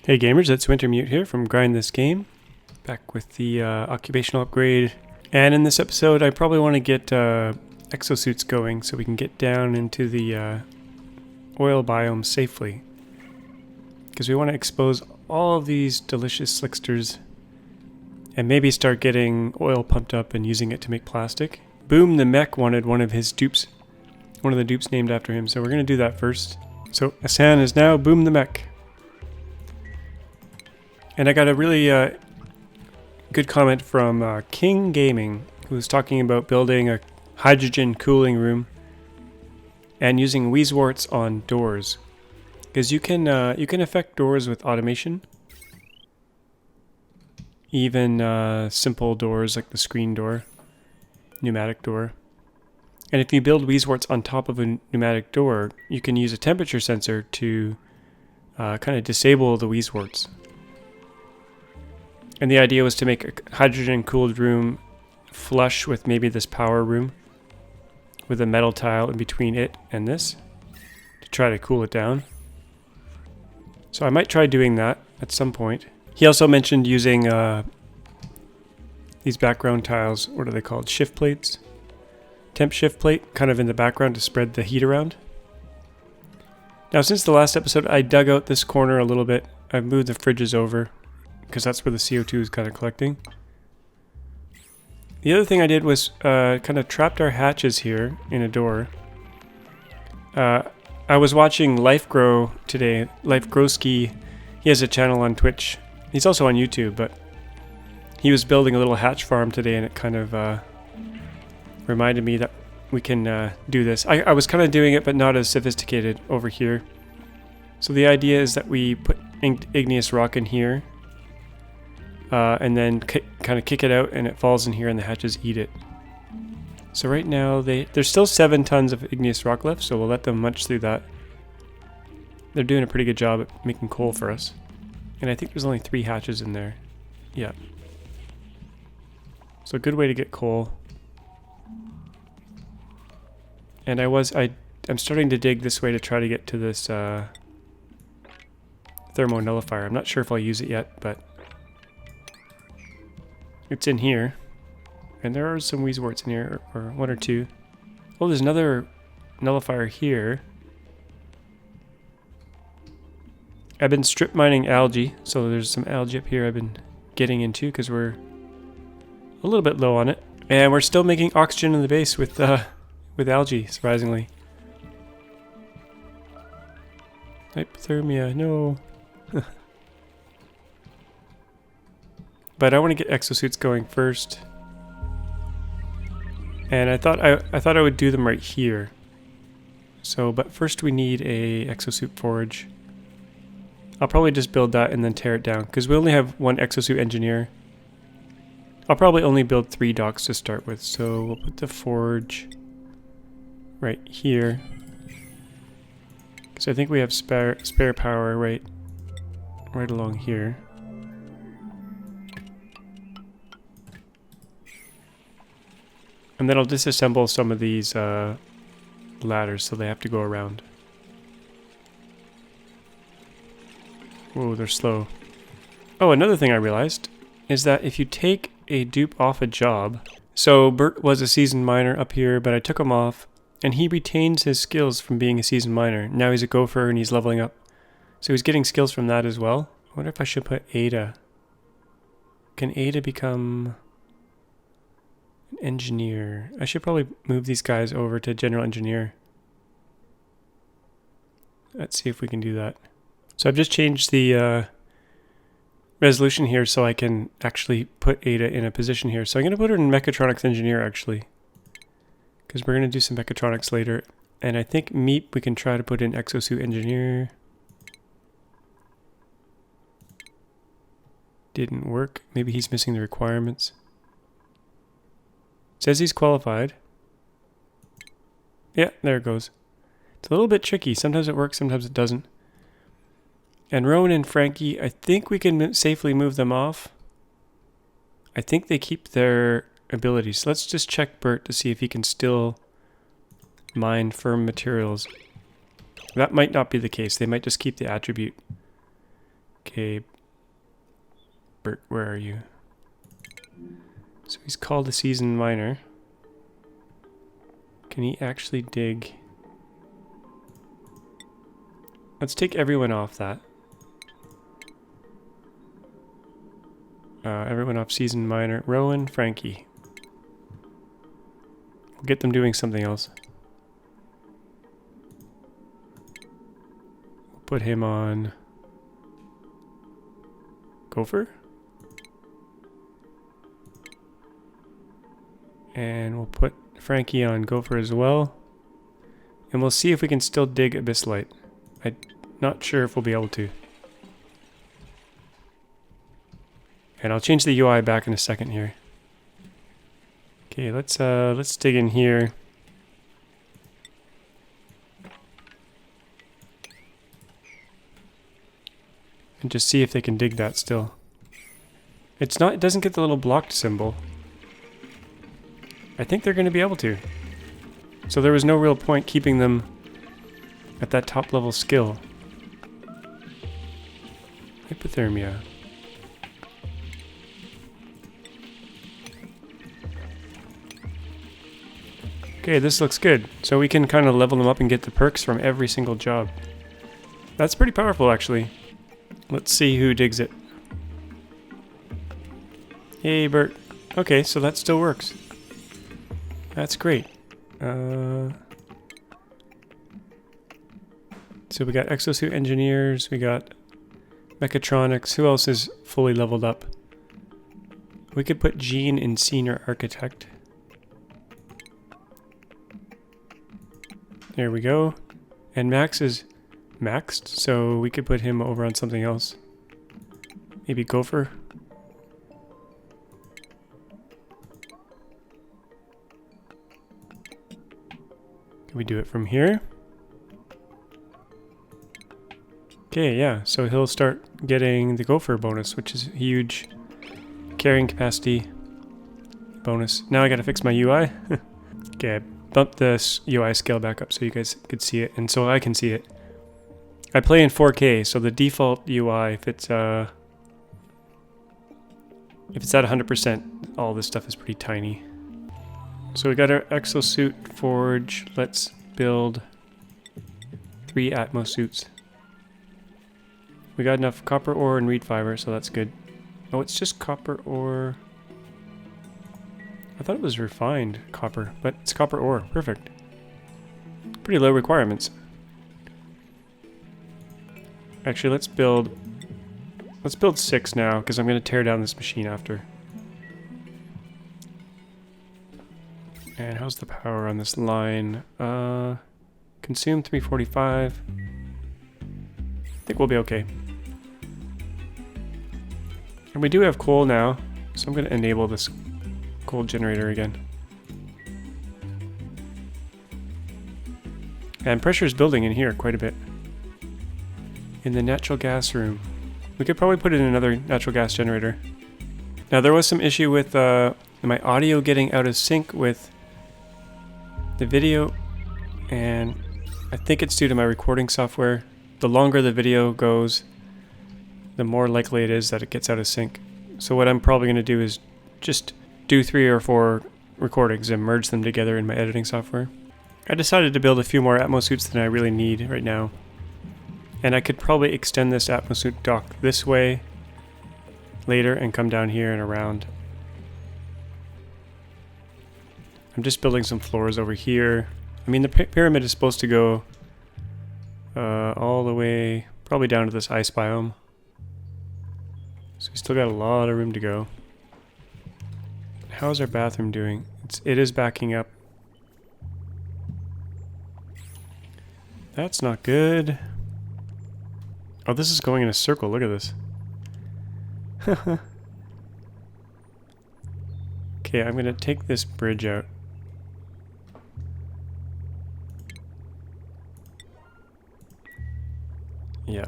Hey gamers, it's Wintermute here from Grind This Game, back with the Occupational Upgrade. And in this episode I probably want to get exosuits going so we can get down into the oil biome safely. Because we want to expose all of these delicious slicksters and maybe start getting oil pumped up and using it to make plastic. Boom the Mech wanted one of his dupes, one of the dupes named after him, so we're going to do that first. So Asan is now Boom the Mech. And I got a really good comment from King Gaming, who was talking about building a hydrogen cooling room and using Weezeworts on doors, because you can affect doors with automation, even simple doors like the screen door, pneumatic door. And if you build Weezeworts on top of a pneumatic door, you can use a temperature sensor to kind of disable the Weezeworts. And the idea was to make a hydrogen-cooled room flush with maybe this power room with a metal tile in between it and this to try to cool it down. So I might try doing that at some point. He also mentioned using these background tiles. What are they called? Shift plates? Temp shift plate, kind of in the background to spread the heat around. Now, since the last episode, I dug out this corner a little bit. I've moved the fridges over, because that's where the CO2 is kind of collecting. The other thing I did was kind of trapped our hatches here in a door. I was watching Life Grow today, Life Growski. He has a channel on Twitch. He's also on YouTube, but he was building a little hatch farm today, and it kind of reminded me that we can do this. I was kind of doing it, but not as sophisticated over here. So the idea is that we put igneous rock in here, and then kind of kick it out, and it falls in here, and the hatches eat it. So right now, there's still 7 tons of igneous rock left, so we'll let them munch through that. They're doing a pretty good job at making coal for us. And I think there's only 3 hatches in there. Yeah. So a good way to get coal. And I'm starting to dig this way to try to get to this thermo nullifier. I'm not sure if I'll use it yet, but it's in here, and there are some Weezeworts in here, or 1 or 2. Oh, there's another nullifier here. I've been strip mining algae, so there's some algae up here I've been getting into because we're a little bit low on it, and we're still making oxygen in the base with algae, surprisingly. Hypothermia, no. But I want to get exosuits going first, and I thought I would do them right here. So, but first we need a Exosuit Forge. I'll probably just build that and then tear it down, because we only have 1 exosuit engineer. I'll probably only build 3 docks to start with, so we'll put the forge right here, because I think we have spare power right along here. And then I'll disassemble some of these ladders so they have to go around. Whoa, they're slow. Oh, another thing I realized is that if you take a dupe off a job... So Bert was a seasoned miner up here, but I took him off, and he retains his skills from being a seasoned miner. Now he's a gopher and he's leveling up. So he's getting skills from that as well. I wonder if I should put Ada. Can Ada become... engineer? I should probably move these guys over to general engineer. Let's see if we can do that. So I've just changed the resolution here so I can actually put Ada in a position here. So I'm going to put her in mechatronics engineer actually, because we're going to do some mechatronics later. And I think Meep we can try to put in exosuit engineer. Didn't work. Maybe he's missing the requirements. Says he's qualified. Yeah, there it goes. It's a little bit tricky. Sometimes it works, sometimes it doesn't. And Rowan and Frankie, I think we can safely move them off. I think they keep their abilities. Let's just check Bert to see if he can still mine firm materials. That might not be the case. They might just keep the attribute. Okay, Bert, where are you? So he's called a seasoned miner. Can he actually dig? Let's take everyone off that. Everyone off seasoned miner. Rowan, Frankie. We'll get them doing something else. We'll put him on Gopher. And we'll put Frankie on Gopher as well. And we'll see if we can still dig Abyssite. I'm not sure if we'll be able to. And I'll change the UI back in a second here. Okay, let's dig in here. And just see if they can dig that still. It doesn't get the little blocked symbol. I think they're going to be able to. So there was no real point keeping them at that top level skill. Hypothermia. Okay, this looks good. So we can kind of level them up and get the perks from every single job. That's pretty powerful, actually. Let's see who digs it. Hey, Bert. Okay, so that still works. That's great. So we got exosuit engineers, we got mechatronics. Who else is fully leveled up? We could put Gene in senior architect. There we go. And Max is maxed, so we could put him over on something else. Maybe Gopher. Can we do it from here? Okay, yeah, so he'll start getting the Gopher bonus, which is huge. Carrying capacity bonus. Now I gotta fix my UI. Okay, I bumped this UI scale back up so you guys could see it, and so I can see it. I play in 4K, so the default UI, if it's at 100%, all this stuff is pretty tiny. So we got our Exosuit Forge. Let's build 3 Atmos suits. We got enough copper ore and reed fiber, so that's good. Oh, it's just copper ore. I thought it was refined copper, but it's copper ore. Perfect. Pretty low requirements. Actually, let's build 6 now, because I'm going to tear down this machine after. And how's the power on this line? Consume 345. I think we'll be okay. And we do have coal now, so I'm going to enable this coal generator again. And pressure is building in here quite a bit. In the natural gas room. We could probably put in another natural gas generator. Now there was some issue with my audio getting out of sync with the video, and I think it's due to my recording software. The longer the video goes, the more likely it is that it gets out of sync. So what I'm probably going to do is just do 3 or 4 recordings and merge them together in my editing software. I decided to build a few more Atmos suits than I really need right now. And I could probably extend this Atmos suit dock this way later and come down here and around. I'm just building some floors over here. I mean, the pyramid is supposed to go all the way, probably down to this ice biome. So we still got a lot of room to go. How's our bathroom doing? It is backing up. That's not good. Oh, this is going in a circle. Look at this. Okay, I'm going to take this bridge out. Yeah.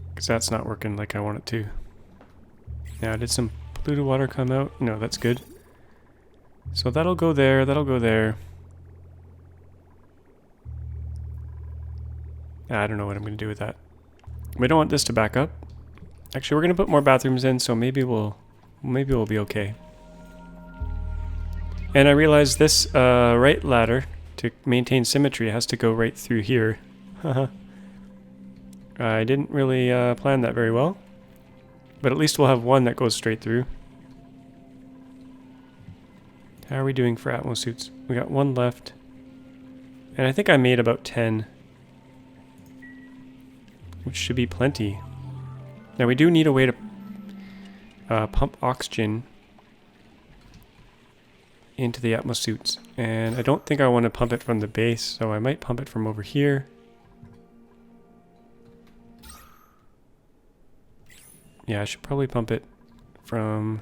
Because that's not working like I want it to. Now, did some polluted water come out? No, that's good. So that'll go there, that'll go there. I don't know what I'm going to do with that. We don't want this to back up. Actually, we're going to put more bathrooms in, so maybe we'll be okay. And I realized this right ladder, to maintain symmetry, has to go right through here. I didn't really plan that very well. But at least we'll have one that goes straight through. How are we doing for Atmosuits? We got one left. And I think I made about 10. Which should be plenty. Now we do need a way to pump oxygen into the Atmosuits. And I don't think I want to pump it from the base, so I might pump it from over here. Yeah, I should probably pump it from...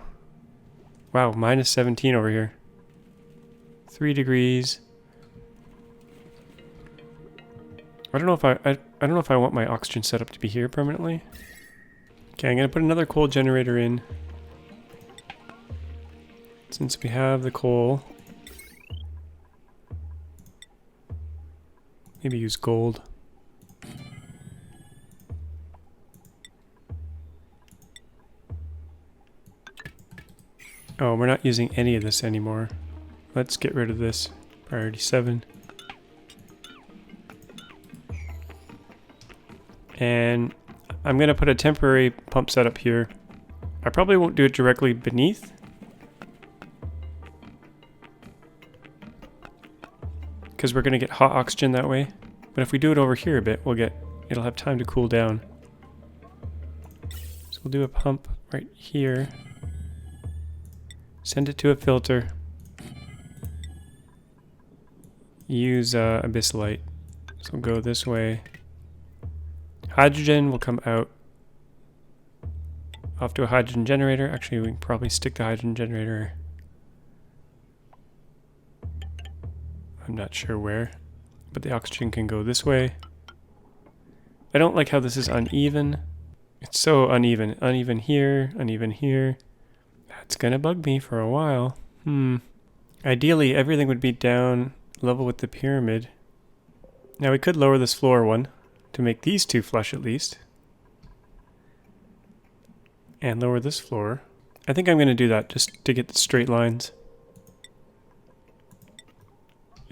Wow, minus 17 over here. 3 degrees. I don't know if I want my oxygen setup to be here permanently. Okay, I'm gonna put another coal generator in. Since we have the coal. Maybe use gold. Oh, we're not using any of this anymore. Let's get rid of this. Priority 7. And I'm going to put a temporary pump setup here. I probably won't do it directly beneath. Because we're going to get hot oxygen that way. But if we do it over here a bit, it'll have time to cool down. So we'll do a pump right here. Send it to a filter. Use abyssalite. So we'll go this way. Hydrogen will come out off to a hydrogen generator. Actually, we can probably stick the hydrogen generator. I'm not sure where, but the oxygen can go this way. I don't like how this is uneven. It's so uneven. Uneven here, uneven here. That's gonna bug me for a while. Ideally, everything would be down level with the pyramid. Now we could lower this floor one to make these two flush at least. And lower this floor. I think I'm gonna do that just to get the straight lines.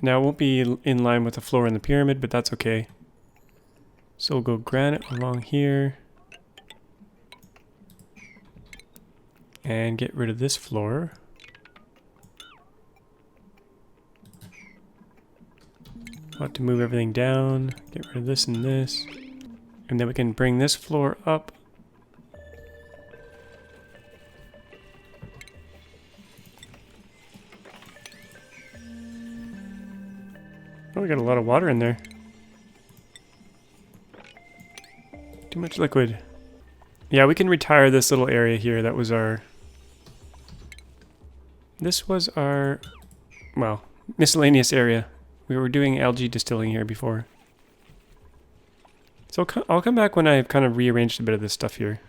Now it won't be in line with the floor in the pyramid, but that's okay. So we'll go granite along here. And get rid of this floor. We'll have to move everything down, get rid of this and this. And then we can bring this floor up. Oh, we got a lot of water in there. Too much liquid. Yeah, we can retire this little area here. That was our... This was our... Well, miscellaneous area. We were doing algae distilling here before. So I'll come back when I've kind of rearranged a bit of this stuff here.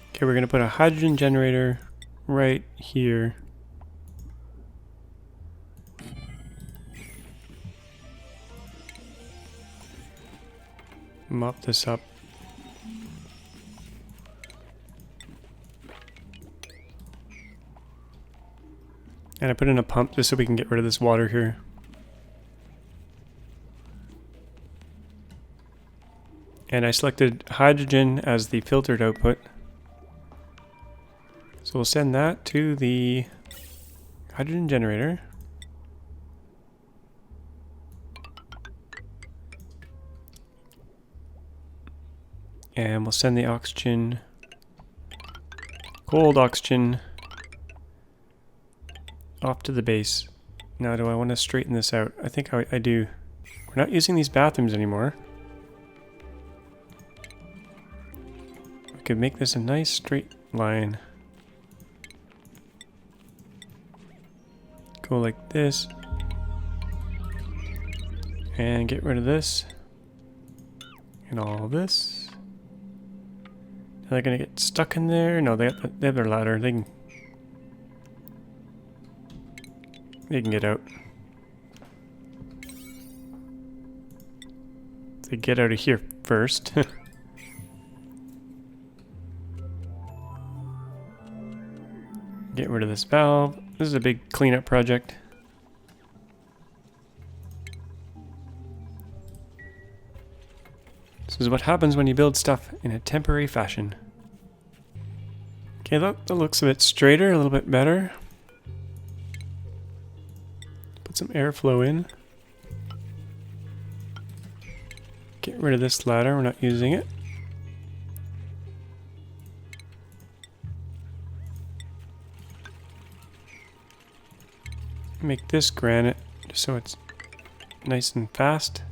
Okay, we're going to put a hydrogen generator right here. Mop this up. And I put in a pump just so we can get rid of this water here. And I selected hydrogen as the filtered output. So we'll send that to the hydrogen generator. And we'll send the oxygen, cold oxygen, off to the base. Now do I want to straighten this out? I think I do. We're not using these bathrooms anymore. I could make this a nice straight line. Go like this. And get rid of this. And all this. Are they gonna get stuck in there? No, they have their ladder. They can get out. If they get out of here first. Get rid of this valve. This is a big cleanup project. This is what happens when you build stuff in a temporary fashion. Okay, that looks a bit straighter, a little bit better. Put some airflow in. Get rid of this ladder, we're not using it. Make this granite just so it's nice and fast.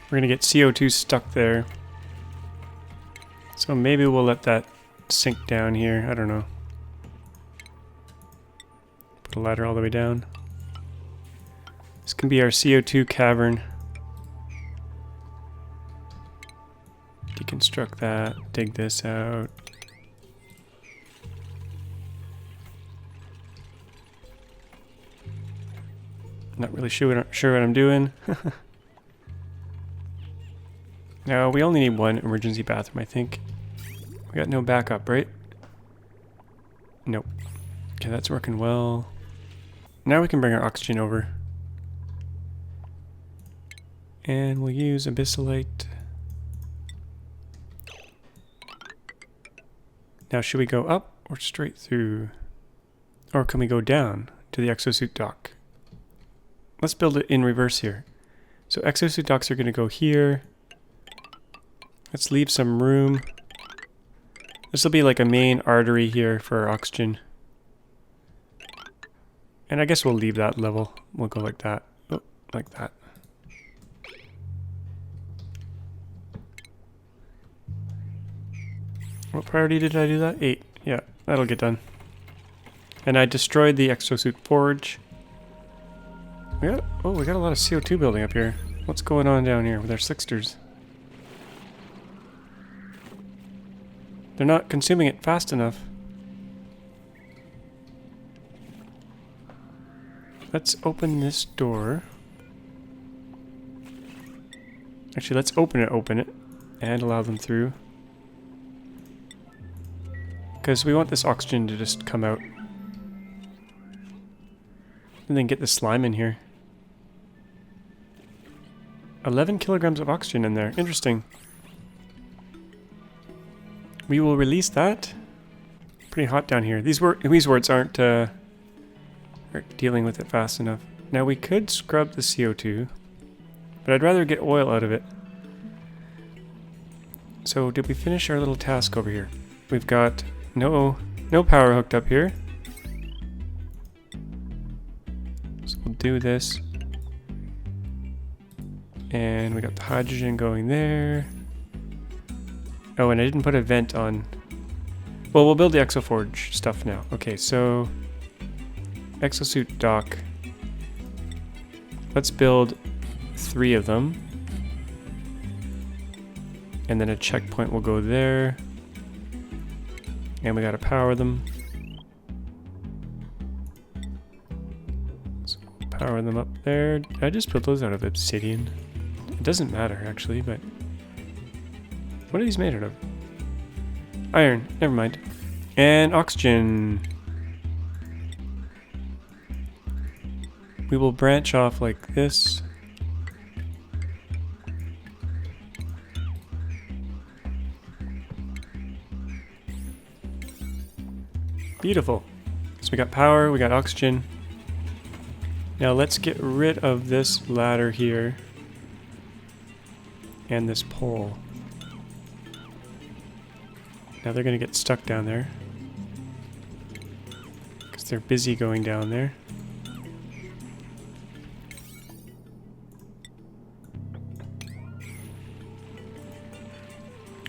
We're gonna get CO2 stuck there. So maybe we'll let that sink down here. I don't know. Put a ladder all the way down. This can be our CO2 cavern. Deconstruct that, dig this out. Not really sure what I'm doing. Now, we only need one emergency bathroom, I think. We got no backup, right? Nope. Okay, that's working well. Now we can bring our oxygen over. And we'll use abyssalite. Now, should we go up or straight through? Or can we go down to the exosuit dock? Let's build it in reverse here. So exosuit docks are going to go here. Let's leave some room. This will be like a main artery here for our oxygen. And I guess we'll leave that level. We'll go like that. Oh, like that. What priority did I do that? 8. Yeah, that'll get done. And I destroyed the Exosuit Forge. We got a lot of CO2 building up here. What's going on down here with our sixters? They're not consuming it fast enough. Let's open this door. Actually, let's open it, and allow them through. Because we want this oxygen to just come out. And then get the slime in here. 11 kilograms of oxygen in there. Interesting. We will release that. Pretty hot down here. These words aren't dealing with it fast enough. Now we could scrub the CO2, but I'd rather get oil out of it. So did we finish our little task over here? We've got no power hooked up here. So we'll do this. And we got the hydrogen going there. Oh, and I didn't put a vent on. Well, we'll build the Exoforge stuff now. Okay, so Exosuit dock. Let's build 3 of them. And then a checkpoint will go there. And we gotta power them. So we'll power them up there. I just built those out of obsidian. It doesn't matter actually, but what are these made out of? Iron, never mind. And oxygen. We will branch off like this. Beautiful. So we got power, we got oxygen. Now let's get rid of this ladder here. And this pole. Now they're going to get stuck down there. Because they're busy going down there.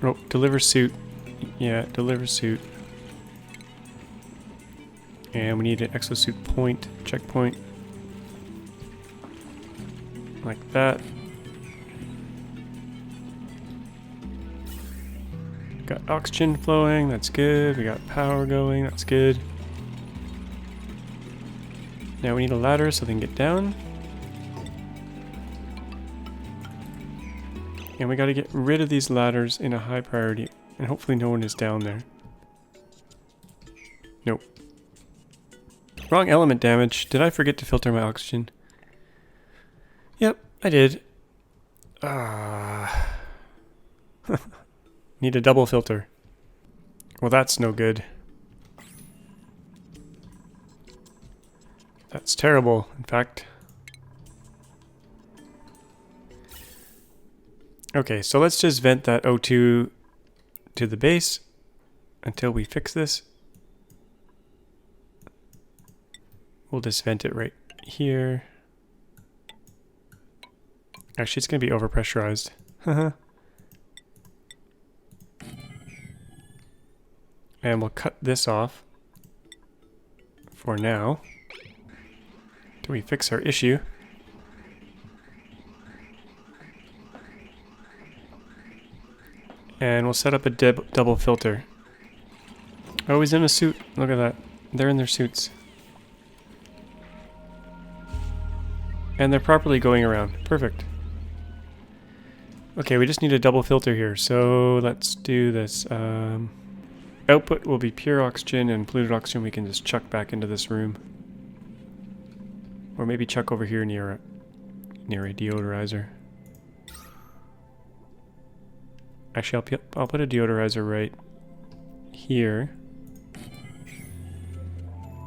Oh, deliver suit. Yeah, deliver suit. And we need an exosuit point, checkpoint. Like that. Got oxygen flowing, that's good. We got power going, that's good. Now we need a ladder so they can get down. And we gotta get rid of these ladders in a high priority. And hopefully no one is down there. Nope. Wrong element damage. Did I forget to filter my oxygen? Yep, I did. Need a double filter. Well, that's no good. That's terrible, in fact. Okay, so let's just vent that O2 to the base until we fix this. We'll just vent it right here. Actually, it's going to be overpressurized. And we'll cut this off for now. Till we fix our issue. And we'll set up a double filter. Oh, he's in a suit. Look at that. They're in their suits. And they're properly going around. Perfect. Okay, we just need a double filter here. So let's do this. Output will be pure oxygen, and polluted oxygen we can just chuck back into this room. Or maybe chuck over here near a deodorizer. Actually, I'll put a deodorizer right here.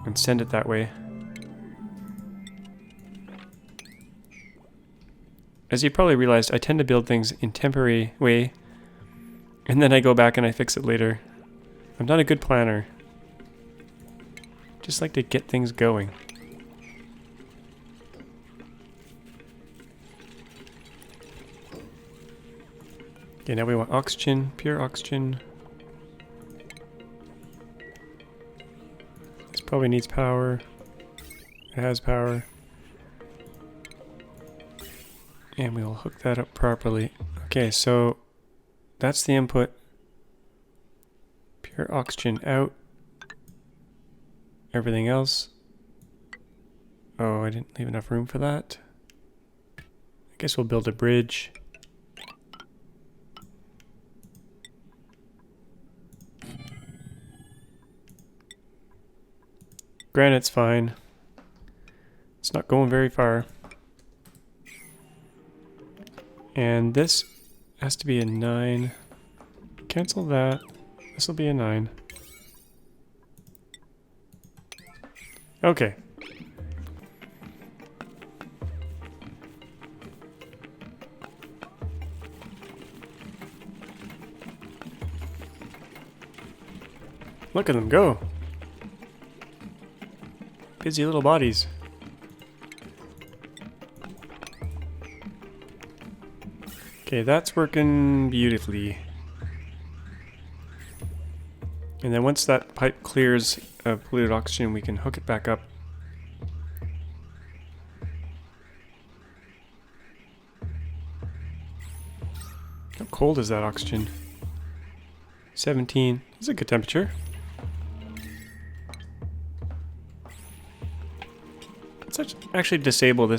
And send it that way. As you probably realized, I tend to build things in temporary way. And then I go back and I fix it later. I'm not a good planner. Just like to get things going. Okay, now we want oxygen, pure oxygen. This probably needs power. It has power. And we will hook that up properly. Okay, so that's the input. Pure oxygen out. Everything else. Oh, I didn't leave enough room for that. I guess we'll build a bridge. Granite's fine. It's not going very far. And this has to be a 9. Cancel that. This will be a 9. Okay. Look at them go. Busy little bodies. Okay, that's working beautifully. And then once that pipe clears of polluted oxygen, we can hook it back up. How cold is that oxygen? 17. That's a good temperature. Let's actually disable the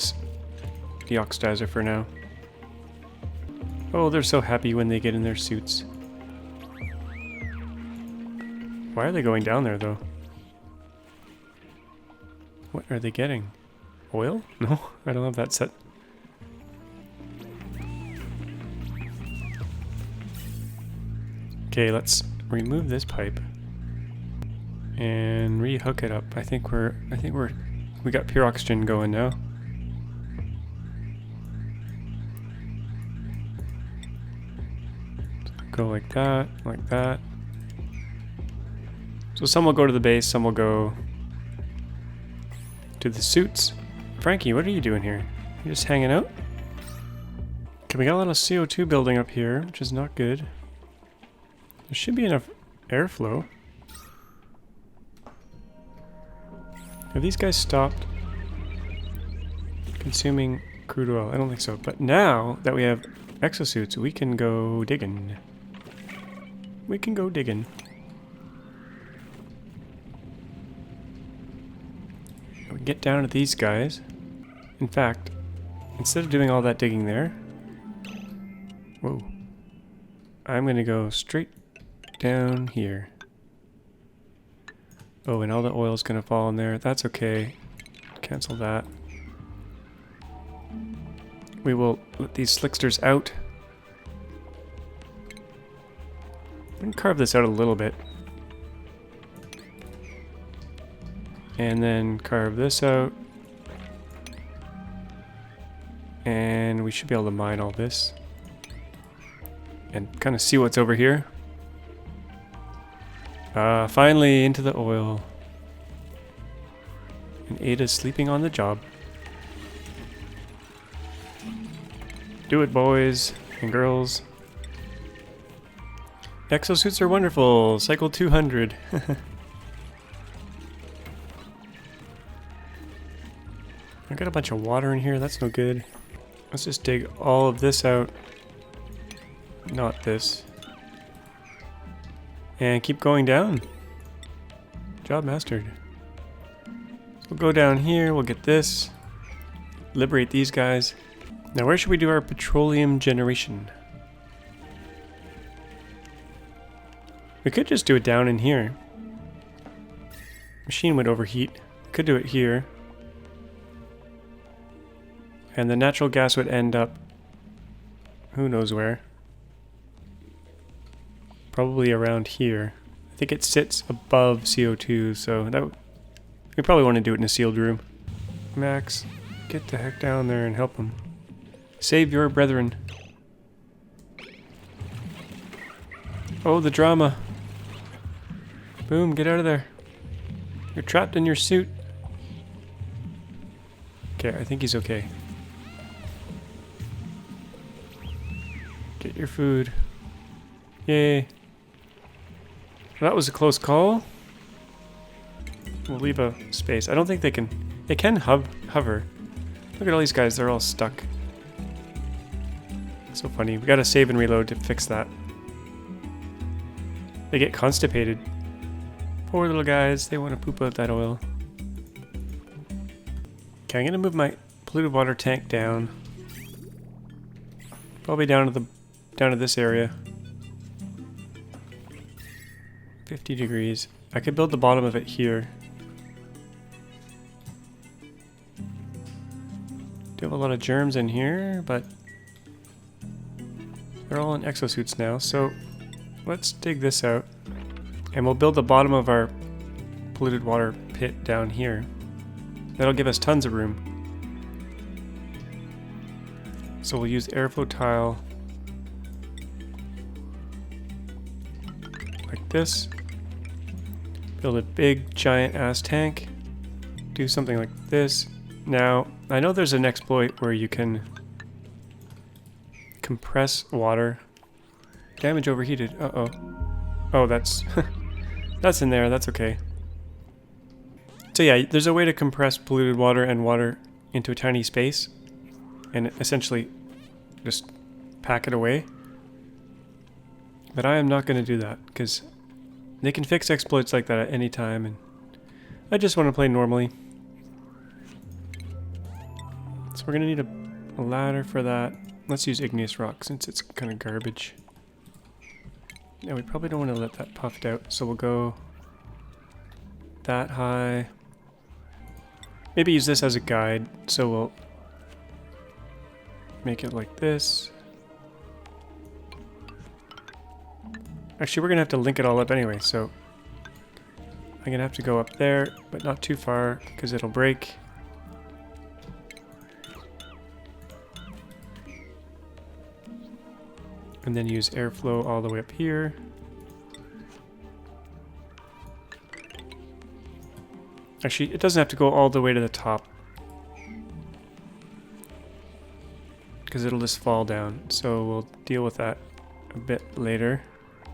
oxidizer for now. Oh, they're so happy when they get in their suits. Why are they going down there, though? What are they getting? Oil? No, I don't have that set. Okay, let's remove this pipe and rehook it up. I think we got pure oxygen going now. Go like that, like that. So some will go to the base, some will go to the suits. Frankie, what are you doing here? You just hanging out? Okay, we got a lot of CO2 building up here, which is not good. There should be enough airflow. Have these guys stopped consuming crude oil? I don't think so. But now that we have exosuits, we can go digging. We can go digging. We can get down to these guys. In fact, instead of doing all that digging there, whoa, I'm gonna go straight down here. Oh, and all the oil's gonna fall in there. That's okay. Cancel that. We will let these slicksters out. I'm gonna carve this out a little bit. And then carve this out. And we should be able to mine all this. And kind of see what's over here. Finally into the oil. And Ada's sleeping on the job. Do it, boys and girls. Exosuits are wonderful. Cycle 200. I got a bunch of water in here. That's no good. Let's just dig all of this out. Not this. And keep going down. Job mastered. So we'll go down here. We'll get this. Liberate these guys. Now where should we do our petroleum generation? We could just do it down in here. Machine would overheat. Could do it here. And the natural gas would end up who knows where. Probably around here. I think it sits above CO2, so that we probably want to do it in a sealed room. Max, get the heck down there and help them. Save your brethren. Oh, the drama. Boom, get out of there. You're trapped in your suit. Okay, I think he's okay. Get your food. Yay. That was a close call. We'll leave a space. I don't think they can hover. Look at all these guys, they're all stuck. So funny. We gotta save and reload to fix that. They get constipated. Poor little guys, they want to poop out that oil. Okay, I'm gonna move my polluted water tank down. Probably down to this area. 50 degrees. I could build the bottom of it here. Do have a lot of germs in here, but they're all in exosuits now, so let's dig this out. And we'll build the bottom of our polluted water pit down here. That'll give us tons of room. So we'll use airflow tile like this. Build a big giant ass tank. Do something like this. Now, I know there's an exploit where you can compress water. Damage overheated. Uh-oh. Oh, that's that's in there. That's okay. So yeah, there's a way to compress polluted water and water into a tiny space and essentially just pack it away. But I am not going to do that because they can fix exploits like that at any time, and I just want to play normally. So we're going to need a ladder for that. Let's use igneous rock since it's kind of garbage. Now we probably don't want to let that puffed out, so we'll go that high. Maybe use this as a guide, so we'll make it like this. Actually, we're going to have to link it all up anyway, so I'm going to have to go up there, but not too far, because it'll break. And then use airflow all the way up here. Actually, it doesn't have to go all the way to the top, because it'll just fall down. So we'll deal with that a bit later.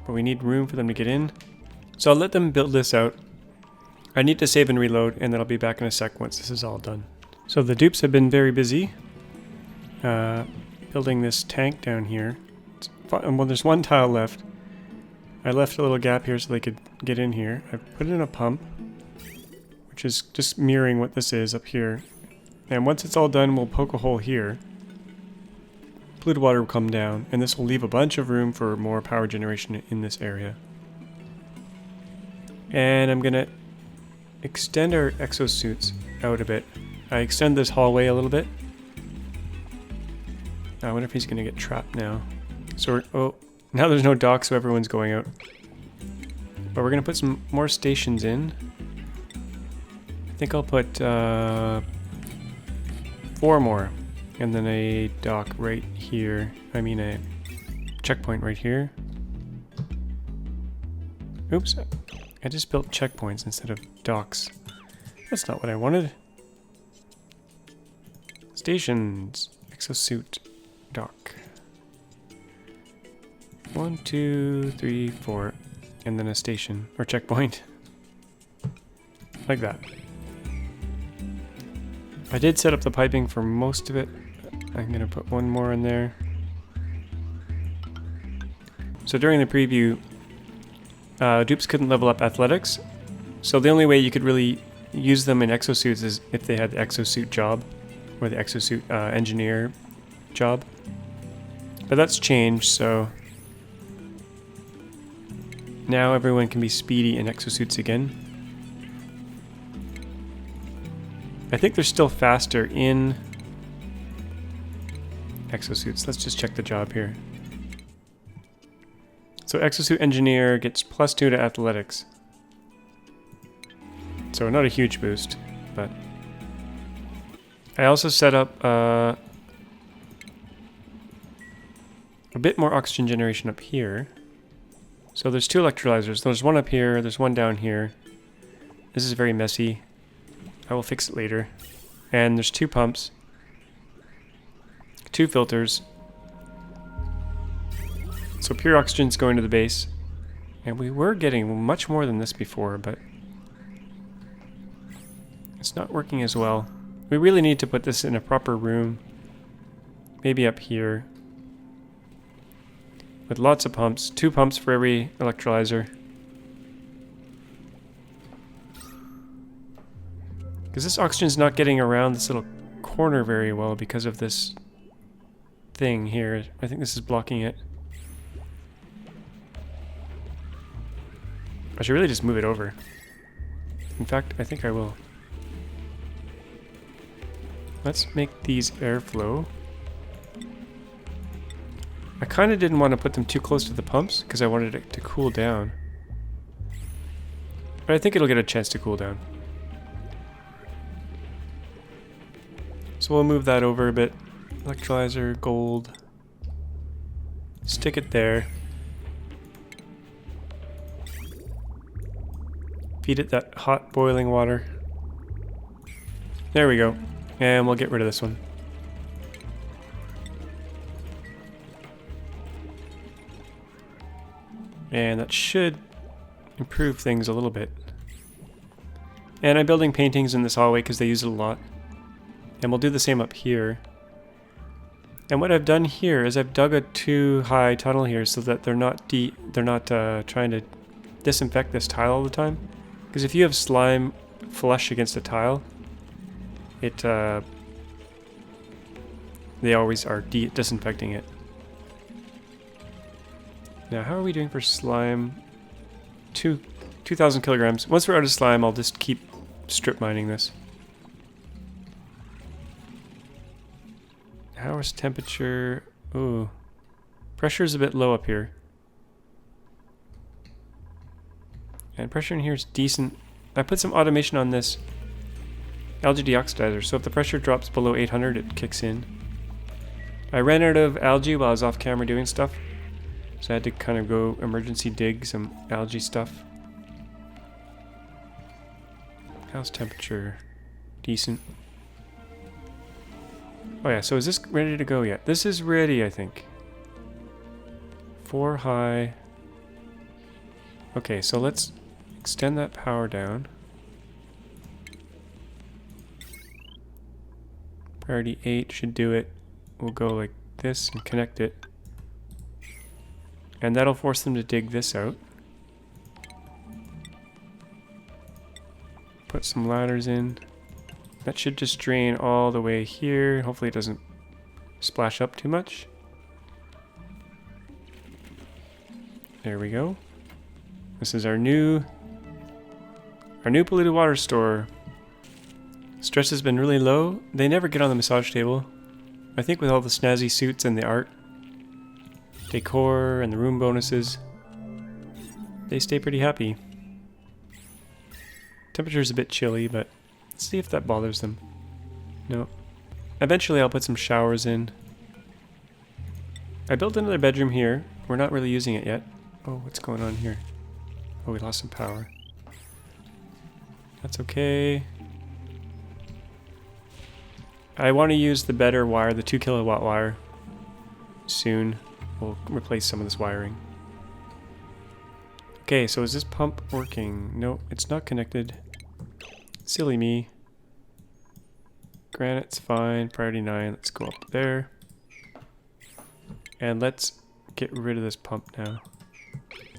But we need room for them to get in. So I'll let them build this out. I need to save and reload, and then I'll be back in a sec once this is all done. So the dupes have been very busy building this tank down here. Well, there's one tile left. I left a little gap here so they could get in here. I put in a pump. which is just mirroring what this is up here. And once it's all done, we'll poke a hole here. Polluted water will come down, and this will leave a bunch of room for more power generation in this area. And I'm gonna extend our exosuits out a bit. I extend this hallway a little bit. I wonder if he's gonna get trapped now. So oh, now there's no dock, so everyone's going out. But we're gonna put some more stations in. I think I'll put 4 more. And then a dock right here. I mean a checkpoint right here. Oops. I just built checkpoints instead of docks. That's not what I wanted. Stations. Exosuit. Dock. 1, 2, 3, 4. And then a station. Or checkpoint. Like that. I did set up the piping for most of it. I'm going to put 1 more in there. So during the preview, dupes couldn't level up athletics. So the only way you could really use them in exosuits is if they had the exosuit job. Or the exosuit engineer job. But that's changed, so now everyone can be speedy in exosuits again. I think they're still faster in exosuits. Let's just check the job here. So exosuit engineer gets +2 to athletics. So not a huge boost, but I also set up a bit more oxygen generation up here. So there's 2 electrolyzers. There's 1 up here, there's 1 down here. This is very messy. I will fix it later. And there's 2 pumps. 2 filters. So pure oxygen's going to the base. And we were getting much more than this before, but it's not working as well. We really need to put this in a proper room. Maybe up here. With lots of pumps. 2 pumps for every electrolyzer. Because this oxygen's not getting around this little corner very well because of this thing here. I think this is blocking it. I should really just move it over. In fact, I think I will. Let's make these airflow. I kind of didn't want to put them too close to the pumps because I wanted it to cool down. But I think it'll get a chance to cool down. So we'll move that over a bit. Electrolyzer, gold. Stick it there. Feed it that hot boiling water. There we go. And we'll get rid of this one. And that should improve things a little bit. And I'm building paintings in this hallway because they use it a lot. And we'll do the same up here. And what I've done here is I've dug a too high tunnel here so that they're not trying to disinfect this tile all the time. Because if you have slime flush against a tile, they always are disinfecting it. Now, how are we doing for slime? 2,000 kilograms. Once we're out of slime, I'll just keep strip mining this. How is temperature? Ooh. Pressure is a bit low up here. And pressure in here is decent. I put some automation on this algae deoxidizer, so if the pressure drops below 800, it kicks in. I ran out of algae while I was off camera doing stuff, so I had to kind of go emergency dig some algae stuff. How's temperature? Decent. Oh yeah, so is this ready to go yet? This is ready, I think. 4 high. Okay, so let's extend that power down. Priority 8 should do it. We'll go like this and connect it. And that'll force them to dig this out. Put some ladders in. That should just drain all the way here. Hopefully it doesn't splash up too much. There we go. This is our new polluted water store. Stress has been really low. They never get on the massage table. I think with all the snazzy suits and the art, decor, and the room bonuses, they stay pretty happy. Temperature's a bit chilly, but let's see if that bothers them. No. Eventually I'll put some showers in. I built another bedroom here. We're not really using it yet. Oh, what's going on here? Oh, we lost some power. That's okay. I want to use the better wire, the 2 kilowatt wire. Soon we'll replace some of this wiring. Okay, so is this pump working? No, it's not connected. Silly me. Granite's fine. Priority 9. Let's go up there. And let's get rid of this pump now.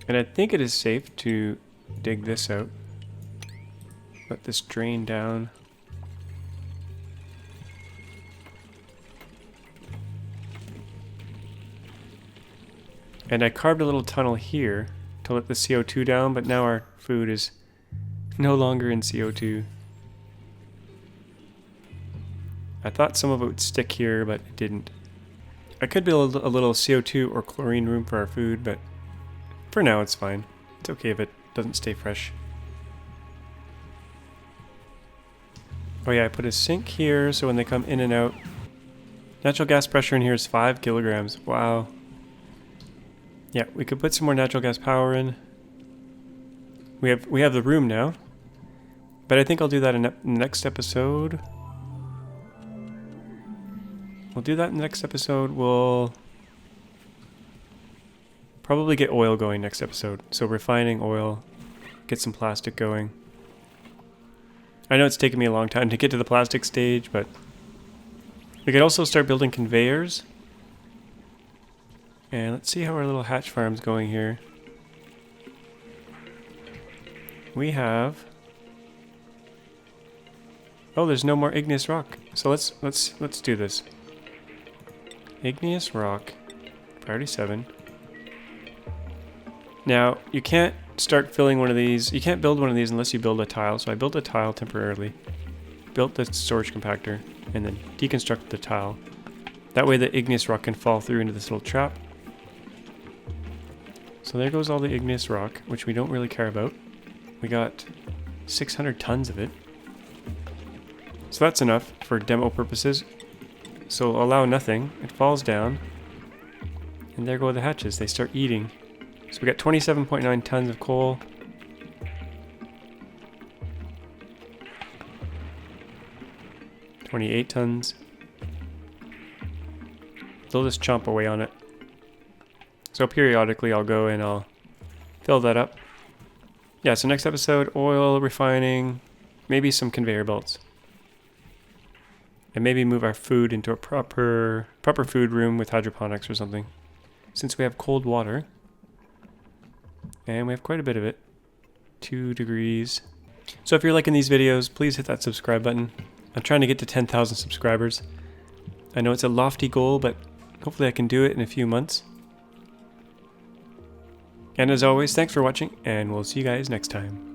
And I think it is safe to dig this out. Let this drain down. And I carved a little tunnel here to let the CO2 down, but now our food is no longer in CO2. I thought some of it would stick here, but it didn't. I could build a little CO2 or chlorine room for our food, but for now it's fine. It's okay if it doesn't stay fresh. Oh yeah, I put a sink here so when they come in and out. Natural gas pressure in here is 5 kilograms. Wow. Yeah, we could put some more natural gas power in. We have the room now. But I think I'll do that in the next episode. We'll do that in the next episode. We'll probably get oil going next episode. So refining oil, get some plastic going. I know it's taken me a long time to get to the plastic stage, but we could also start building conveyors. And let's see how our little hatch farm's going here. We have... Oh, there's no more igneous rock. So let's do this. Igneous rock, priority 7. Now, you can't start filling one of these. You can't build one of these unless you build a tile. So I built a tile temporarily. Built the storage compactor and then deconstructed the tile. That way the igneous rock can fall through into this little trap. So there goes all the igneous rock, which we don't really care about. We got 600 tons of it. So that's enough for demo purposes. So allow nothing. It falls down. And there go the hatches. They start eating. So we got 27.9 tons of coal. $28 tons. They'll just chomp away on it. So periodically I'll go and I'll fill that up. Yeah, so next episode, oil, refining, maybe some conveyor belts. And maybe move our food into a proper food room with hydroponics or something. Since we have cold water. And we have quite a bit of it. 2 degrees. So if you're liking these videos, please hit that subscribe button. I'm trying to get to 10,000 subscribers. I know it's a lofty goal, but hopefully I can do it in a few months. And as always, thanks for watching, and we'll see you guys next time.